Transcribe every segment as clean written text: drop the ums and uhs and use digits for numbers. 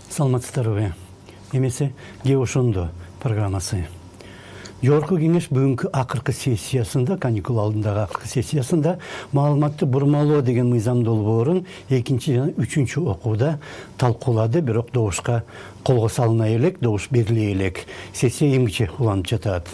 Саламатсыздарбы. Эмесе Геошондо программасы. Жогорку кеңеш бүгүнкү акыркы сессиясында, каникул алдындагы акыркы сессиясында маалыматты бурмалоо деген мыйзам долбоорун 2 жана 3 окууда талкуулады, бирок добушка колго салына элек, добуш бериле элек. Сессия эмгиче уланып жатат.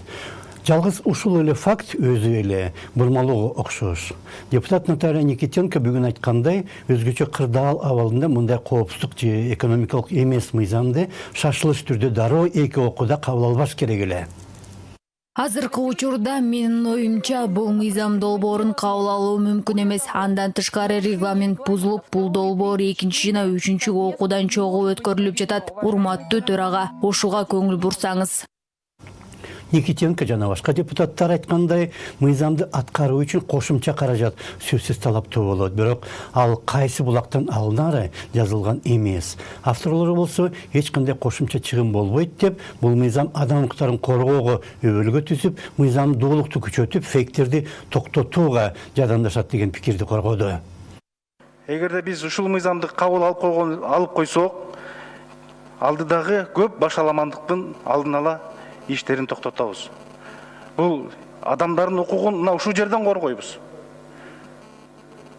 Жалгыз ушул эле факт өзү эле бурмалоого окшош. Депутат Наталья Никитенко бүгүн айткандай, өзгөчө кырдаал абалында мындай коопсуздук же экономикалык эмес мыйзамды шашылыш түрдө дароо 2 окууда кабыл албаш керек эле. Азыркы учурда менин оюмча бул мыйзам долбоорун кабыл алуу мүмкүн эмес. Андан тышкары регламент бузулуп, бул долбоор 2 жана 3 окуудан чогуу өткөрүлүп жатат. Урматтуу төрага, ушуга көңүл бурсаңыз. Никитенко жана башка депутаттар айткандай, мыйзамды аткаруу үчүн кошумча каражат сөзсүз талаптуу болот. Бирок ал кайсы булактан алынары жазылган эмес. Авторлору болсо эч кандай кошумча чыгым болбойт деп, бул мыйзам адам укуктарын коргоого өбөлгө түзүп, мыйзамдуулукту күчөтүп, фейктерди токтотууга жардамдашат деген пикирди коргоду. Эгерде биз ушул мыйзамды кабыл алып койсок, алдыдагы көп башаламандыктын алдын ала иштерин токтотобуз. Бул адамдардын укугун мына ушул жерден коргойбуз.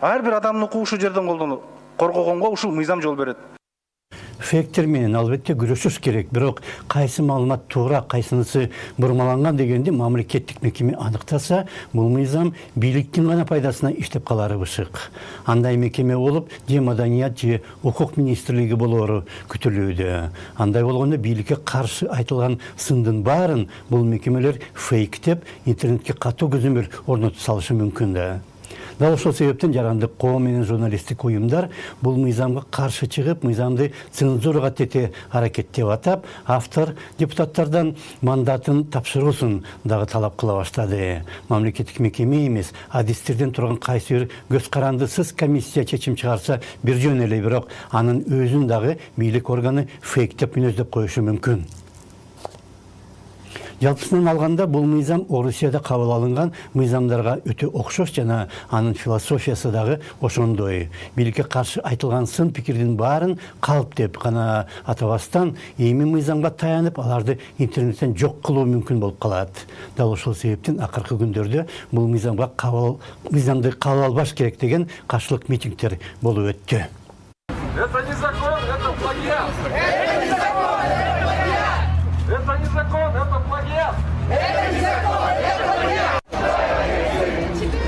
Ар бир адамдын укугу ушул жерден коргогонго ушул мыйзам жол берет. Фейктер менен албетте күрөшүш керек, бирок кайсы маалымат туура, кайсынысы бурмаланган дегенди мамлекеттик мекеме аныктаса, бул мыйзам бийликтин гана пайдасына иштеп калары бышык. Андай мекеме болуп, же маданият же укук министрлиги болоору күтүлүүдө. Андай болгондо бийликке каршы айтылган сындын баарын бул мекемелер фейктеп, интернетке катуу көзөмөл орнотуп салышы мүмкүн да. Дал ошол себептен жарандык коом менен журналисттик уюмдар бул мыйзамга каршы чыгып, мыйзамды цензурага тете аракеттеп атап, автор депутаттардан мандатын тапшыруусун дагы талап кыла баштады. Мамлекеттик мекеме эмес, адистерден турган кайсы бир көз карандысыз комиссия чечим чыгарса бир жөн эле, бирок анын өзүн дагы бийлик органы фейктеп мүнөздөп коюшу мүмкүн. Жалпысынан алганда бул мыйзам Орусияда кабыл алынган мыйзамдарга өтө окшош жана анын философиясы дагы ошондой. Бийликке каршы айтылган сын пикирдин баарын калп деп гана атабастан, эми мыйзамга таянып, аларды интернеттен жок кылуу мүмкүн болуп калат. Дал ошол себептен акыркы күндөрдө бул мыйзамды кабыл албаш керек деген каршылык митингдер болуп өттү. Это не закон, это плагиат! Это не закон, это плагиат! Это не закон, это плагиат! Это не закон, это плагиат!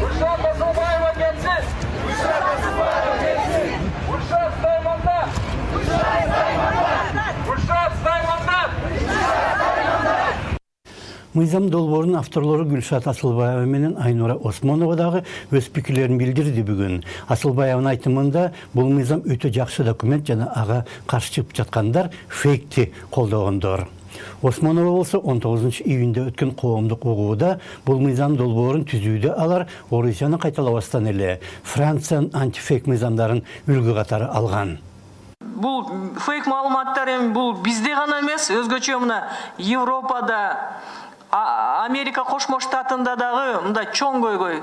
Ушат Асылбаева кетсин! Ушат Асылбаева кетсин! Ушат стай мандат! Ушат стай мандат! Ушат стай мандат! Мыйзам долбоорунун авторлору Гүлшат Асылбаева менен Айнура Осмонова дагы өз пикирлерин билдирди бүгүн. Асылбаеванын айтымында бул мыйзам өтө жакшы документ жана ага каршы чыгып жаткандар фейкти колдогондор. Осмонова болсо 19 июнда өткөн коомдук угууда бул мыйзам долбоорун түзүүдө алар Орусияны кайталабастан эле Франциянын антифейк мыйзамдарын үлгү катары алган. Бул фейк маалыматтар эми бул бизде гана эмес, өзгөчө мына Европада, Америка Кошмо Штатында дагы мындай чоң көйгөй.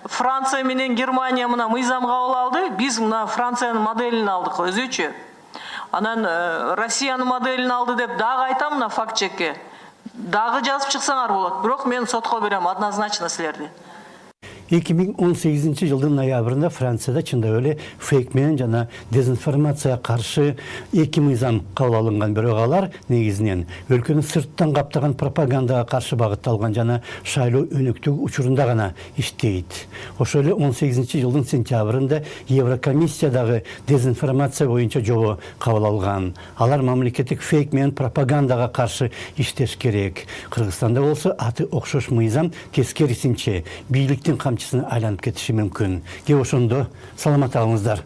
Франция менен Германия мына мыйзам кабыл алды, биз мына Франциянын моделин алдык өзүчө. Анан Россиянын моделин алды деп дагы айтам, мына факт чекке. Дагы жазып чыксаңар болот, бирок мен сотко берем однозначно силерди. 2018 жылдын ноябрында Францияда чындап эле фейк менен жана дезинформацияга каршы 2 мыйзам кабыл алынган, бирок алар негизинен өлкөнү сырттан каптаган пропагандага каршы багытталган жана шайлоо өнөктүгү учурунда гана иштейт. Ошол эле 18 жылдын сентябрында Еврокомиссиядагы дезинформация боюнча жобо кабыл алган. Алар мамлекеттик фейк менен пропагандага каршы иштеш керек. Кыргызстанда болсо аты окшош мыйзам тескерисинче бийликтин камчысына айланып кетиши мүмкүн. Ошондо саламат калыңыздар.